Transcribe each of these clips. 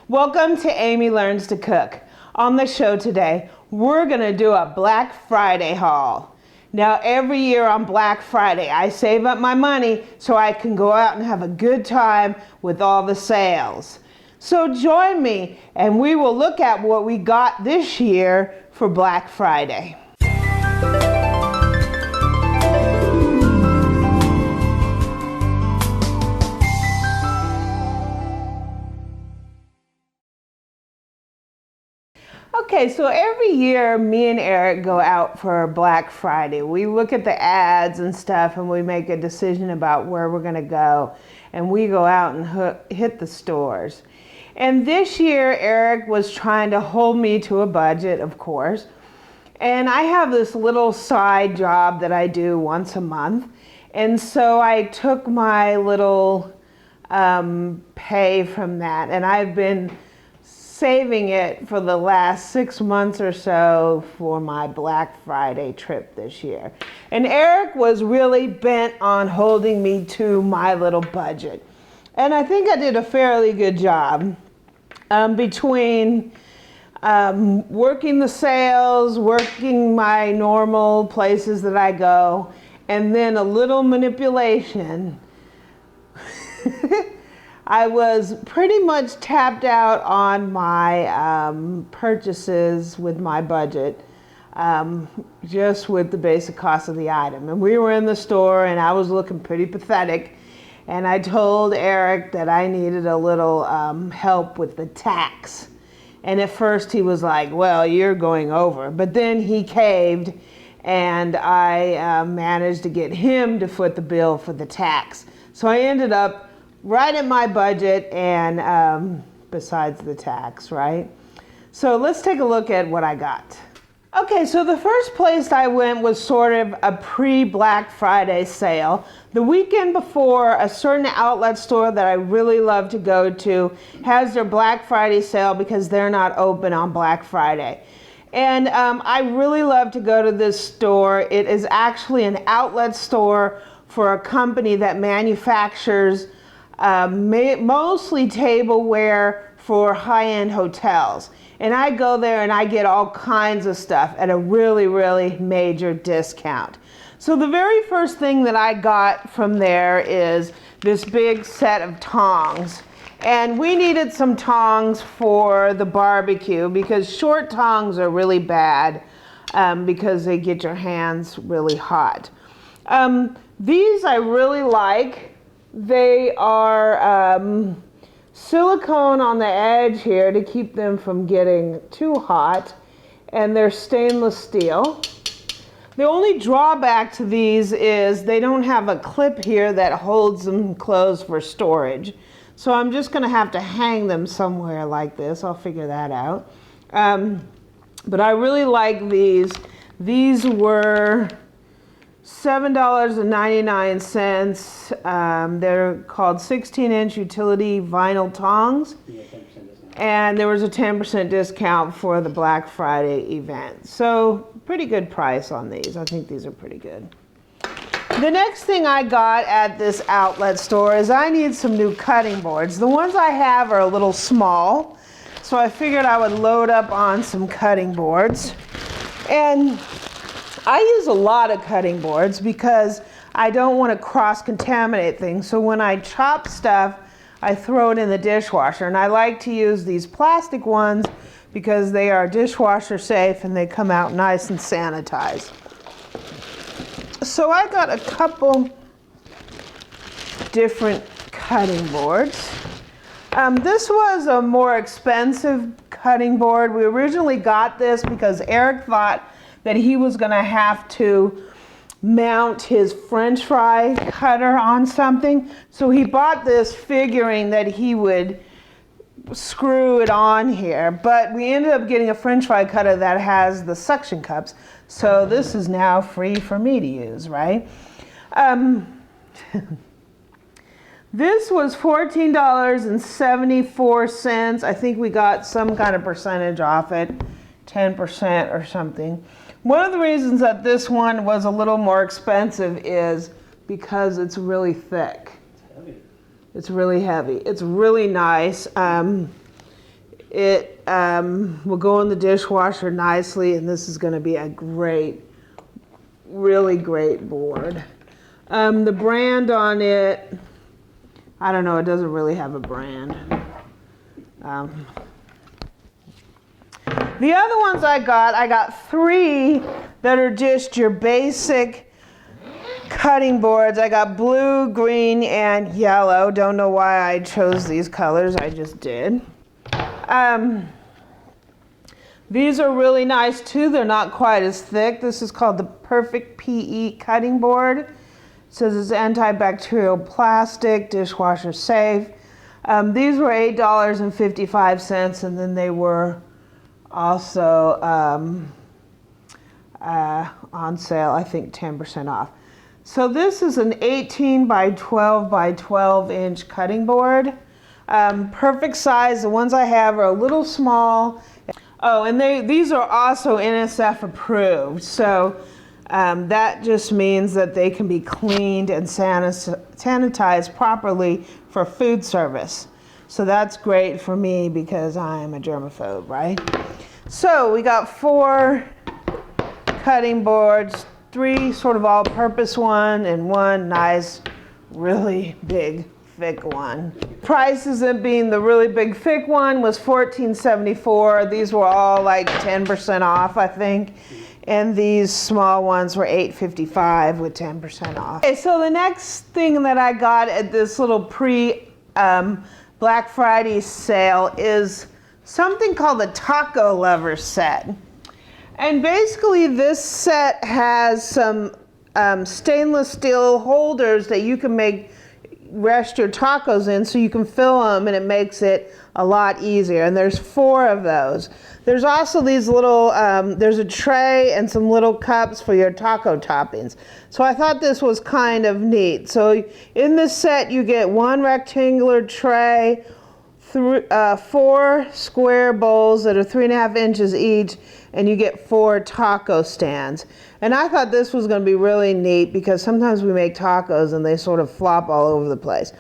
Welcome to Amy Learns to Cook. On the show today, we're gonna do a Black Friday haul. Now, every year on Black Friday, I save up my money so I can go out and have a good time with all the sales. So join me and we will look at what we got this year for Black Friday. Okay, so every year me and Eric go out for Black Friday. We look at the ads and stuff and we make a decision about where we're gonna go. And we go out and hit the stores. And this year Eric was trying to hold me to a budget, of course. And I have this little side job that I do once a month. And so I took my little pay from that, and I've been saving it for the last 6 months or so for my Black Friday trip this year. And Eric was really bent on holding me to my little budget. And I think I did a fairly good job between working the sales, working my normal places that I go, and then a little manipulation. I was pretty much tapped out on my purchases with my budget, just with the basic cost of the item. And we were in the store and I was looking pretty pathetic. And I told Eric that I needed a little help with the tax. And at first he was like, well, you're going over. But then he caved and I managed to get him to foot the bill for the tax. So I ended up right at my budget and besides the tax, right? So let's take a look at what I got. Okay, so the first place I went was sort of a pre-Black Friday sale. The weekend before, a certain outlet store that I really love to go to has their Black Friday sale because they're not open on Black Friday. And I really love to go to this store. It is actually an outlet store for a company that manufactures mostly tableware for high-end hotels. And I go there and I get all kinds of stuff at a really, really major discount. So the very first thing that I got from there is this big set of tongs. And we needed some tongs for the barbecue because short tongs are really bad because they get your hands really hot. These I really like. They are silicone on the edge here to keep them from getting too hot, and they're stainless steel. The only drawback to these is they don't have a clip here that holds them closed for storage. So I'm just going to have to hang them somewhere like this. I'll figure that out. But I really like these. These were $7.99. They're called 16-inch utility vinyl tongs. Yeah, 10% discount. And there was a 10% discount for the Black Friday event. So pretty good price on these. I think these are pretty good. The next thing I got at this outlet store is I need some new cutting boards. The ones I have are a little small, so I figured I would load up on some cutting boards. And I use a lot of cutting boards because I don't want to cross-contaminate things. So when I chop stuff, I throw it in the dishwasher. And I like to use these plastic ones because they are dishwasher safe and they come out nice and sanitized. So I got a couple different cutting boards. This was a more expensive cutting board. We originally got this because Eric thought that he was going to have to mount his French fry cutter on something. So he bought this figuring that he would screw it on here. But we ended up getting a French fry cutter that has the suction cups. So this is now free for me to use, right? This was $14.74. I think we got some kind of percentage off it, 10% or something. One of the reasons that this one was a little more expensive is because it's really thick. It's really heavy. It's really nice. It will go in the dishwasher nicely, and this is going to be a great, really great board. The brand on it, I don't know, it doesn't really have a brand. The other ones I got 3 that are just your basic cutting boards. I got blue, green, and yellow. Don't know why I chose these colors, I just did. These are really nice too. They're not quite as thick. This is called the Perfect PE cutting board. It says it's antibacterial plastic, dishwasher safe. These were $8.55, and then they were also on sale, I think 10% off. So this is an 18 by 12 by 12 inch cutting board. Perfect size. The ones I have are a little small. Oh, and these are also NSF approved. So that just means that they can be cleaned and sanitized properly for food service. So that's great for me because I'm a germaphobe, right? So we got 4 cutting boards, 3 sort of all-purpose one, and 1 nice, really big, thick one. Prices of being the really big, thick one was $14.74. These were all like 10% off, I think. And these small ones were $8.55 with 10% off. Okay, so the next thing that I got at this little Black Friday sale is something called the taco lever set. And basically this set has some stainless steel holders that you can rest your tacos in, so you can fill them, and it makes it a lot easier. And there's 4 of those. There's also these little, there's a tray and some little cups for your taco toppings. So I thought this was kind of neat. So in this set you get 1 rectangular tray, 4 square bowls that are 3.5 inches each, and you get 4 taco stands. And I thought this was going to be really neat because sometimes we make tacos and they sort of flop all over the place.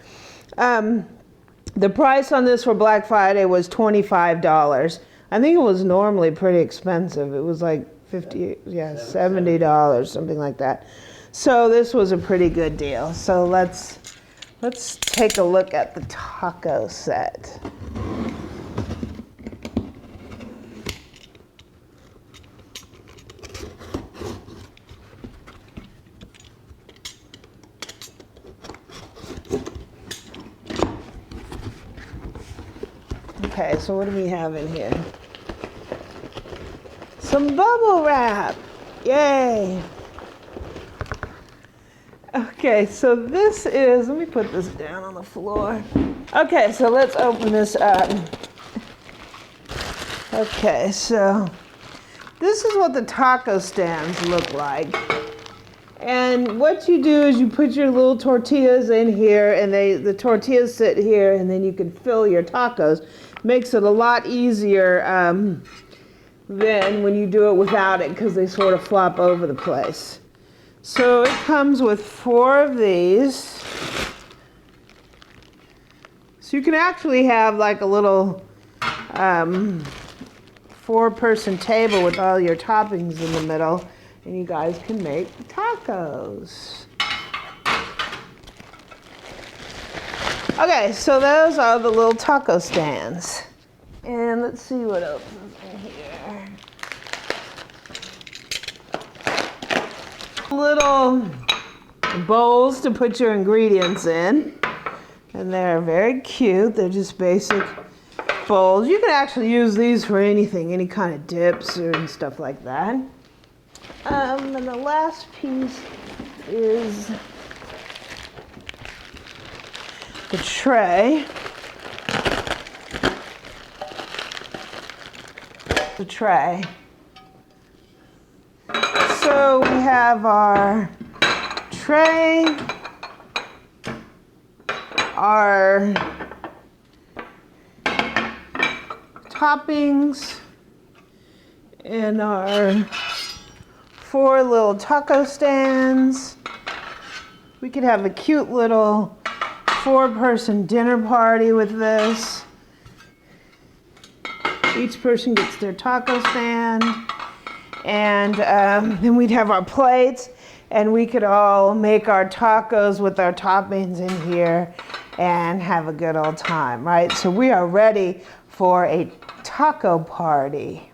The price on this for Black Friday was $25. I think it was normally pretty expensive. It was like $70, something like that. So this was a pretty good deal. So let's take a look at the taco set. Okay, so what do we have in here? Some bubble wrap. Yay. Okay, so this is, let me put this down on the floor. Okay, so let's open this up. Okay, so this is what the taco stands look like. And what you do is you put your little tortillas in here, and the tortillas sit here, and then you can fill your tacos. Makes it a lot easier than when you do it without it, because they sort of flop over the place. So it comes with 4 of these. So you can actually have like a little 4-person table with all your toppings in the middle, and you guys can make tacos. Okay, so those are the little taco stands. And let's see what else is in here. Little bowls to put your ingredients in. And they're very cute. They're just basic bowls. You can actually use these for anything, any kind of dips and stuff like that. And the last piece is the tray. The tray. So we have our tray, our toppings, and our 4 little taco stands. We could have a cute little 4-person dinner party with this. Each person gets their taco stand. And then we'd have our plates, and we could all make our tacos with our toppings in here and have a good old time, right? So we are ready for a taco party.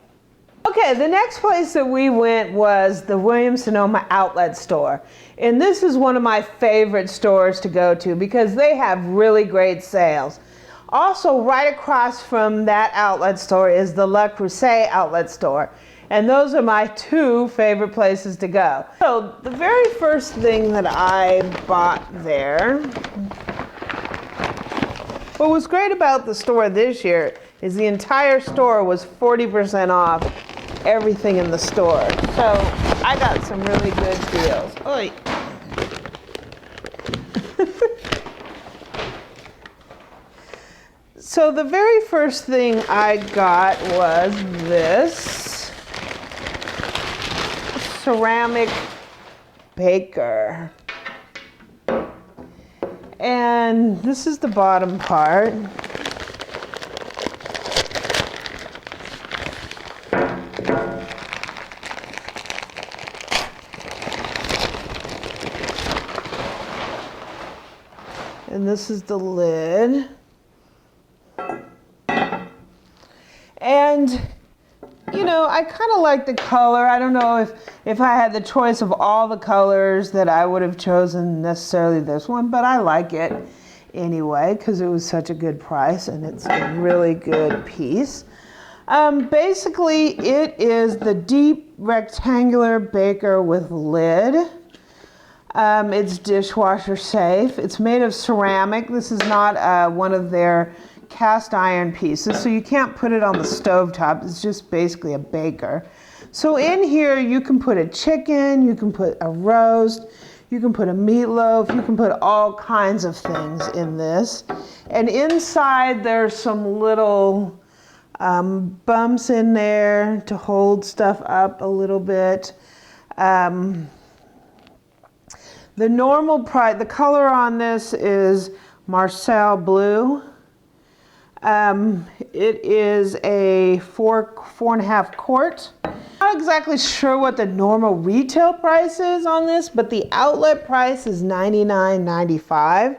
Okay, the next place that we went was the Williams-Sonoma outlet store. And this is one of my favorite stores to go to because they have really great sales. Also, right across from that outlet store is the Creuset outlet store. And those are my two favorite places to go. So the very first thing that I bought there, what was great about the store this year is the entire store was 40% off everything in the store. So I got some really good deals. Oy. So the very first thing I got was this ceramic baker. And this is the bottom part. And this is the lid. And you know, I kind of like the color. I don't know if I had the choice of all the colors that I would have chosen necessarily this one, but I like it anyway because it was such a good price and it's a really good piece. Basically, it is the deep rectangular baker with lid. It's dishwasher safe. It's made of ceramic. This is not one of their cast iron pieces, so you can't put it on the stovetop. It's just basically a baker. So in here you can put a chicken, you can put a roast, you can put a meatloaf, you can put all kinds of things in this. And inside there's some little bumps in there to hold stuff up a little bit. The normal price, the color on this is Marcel Blue. It is a 4.5 quart. Not exactly sure what the normal retail price is on this, but the outlet price is $99.95.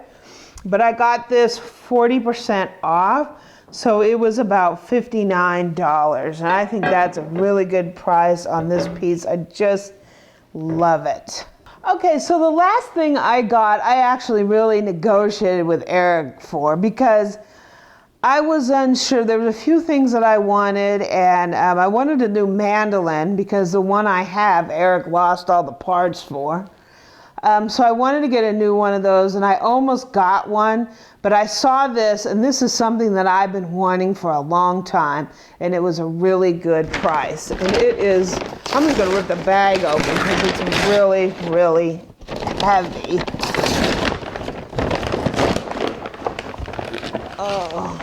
But I got this 40% off, so it was about $59. And I think that's a really good price on this piece. I just love it. Okay, so the last thing I got, I actually really negotiated with Eric for because I was unsure. There were a few things that I wanted, and I wanted a new mandolin because the one I have, Eric lost all the parts for. So I wanted to get a new one of those, and I almost got one, but I saw this, and this is something that I've been wanting for a long time, and it was a really good price. And it is, I'm just going to rip the bag open because it's really, really heavy. Oh.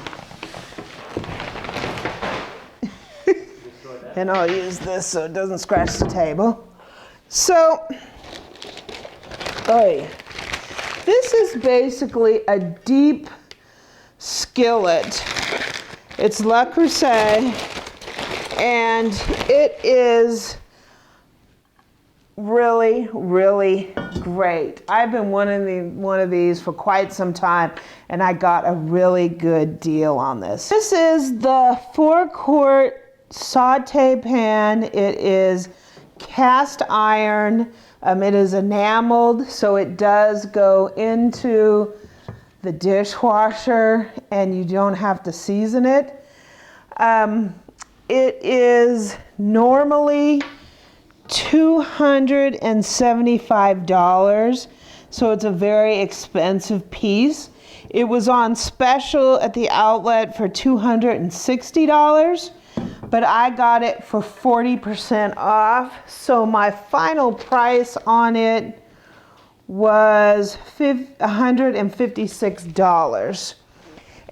And I'll use this so it doesn't scratch the table. So, this is basically a deep skillet. It's Le Creuset, and it is really, really great. I've been wanting one of these for quite some time, and I got a really good deal on this. This is the 4-quart saute pan. It is cast iron. It is enameled, so it does go into the dishwasher and you don't have to season it. It is normally $275, so it's a very expensive piece. It was on special at the outlet for $260, but I got it for 40% off. So my final price on it was $156.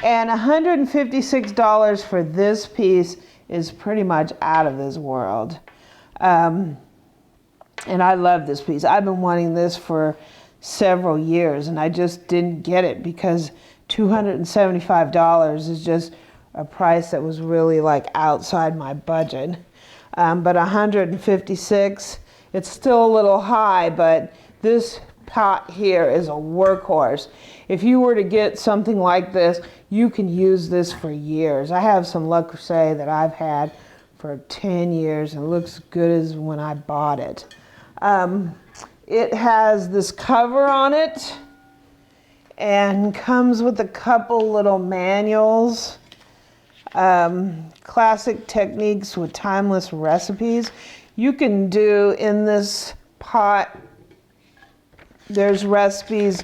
And $156 for this piece is pretty much out of this world. And I love this piece. I've been wanting this for several years, and I just didn't get it because $275 is just a price that was really like outside my budget. But 156, it's still a little high, but this pot here is a workhorse. If you were to get something like this, you can use this for years. I have some Le Creuset that I've had for 10 years and it looks good as when I bought it. It has this cover on it and comes with a couple little manuals. Classic techniques with timeless recipes. You can do in this pot, there's recipes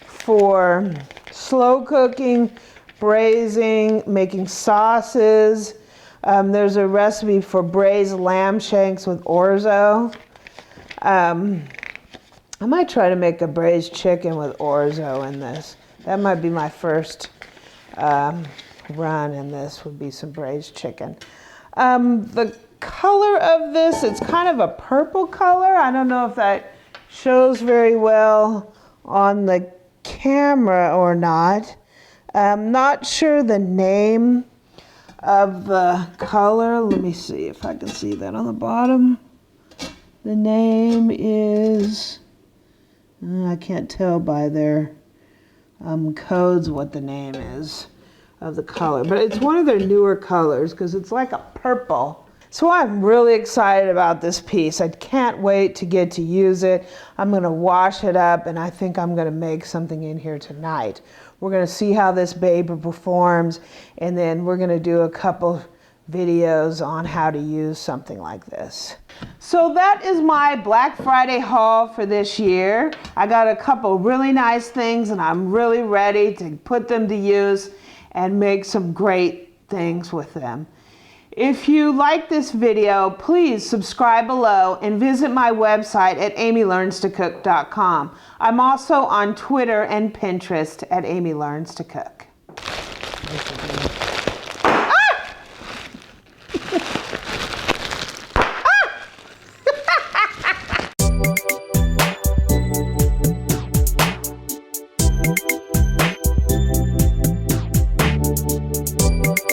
for slow cooking, braising, making sauces. There's a recipe for braised lamb shanks with orzo. I might try to make a braised chicken with orzo in this. That might be my first run in this, would be some braised chicken. The color of this, it's kind of a purple color. I don't know if that shows very well on the camera or not. I'm not sure the name of the color. Let me see if I can see that on the bottom. The name is, I can't tell by their codes what the name is of the color, but it's one of their newer colors because it's like a purple. So I'm really excited about this piece. I can't wait to get to use it. I'm going to wash it up and I think I'm going to make something in here tonight. We're going to see how this baby performs and then we're going to do a couple videos on how to use something like this. So that is my Black Friday haul for this year. I got a couple really nice things and I'm really ready to put them to use and make some great things with them. If you like this video, please subscribe below and visit my website at amylearnstocook.com. I'm also on Twitter and Pinterest at Amy Learns to Cook.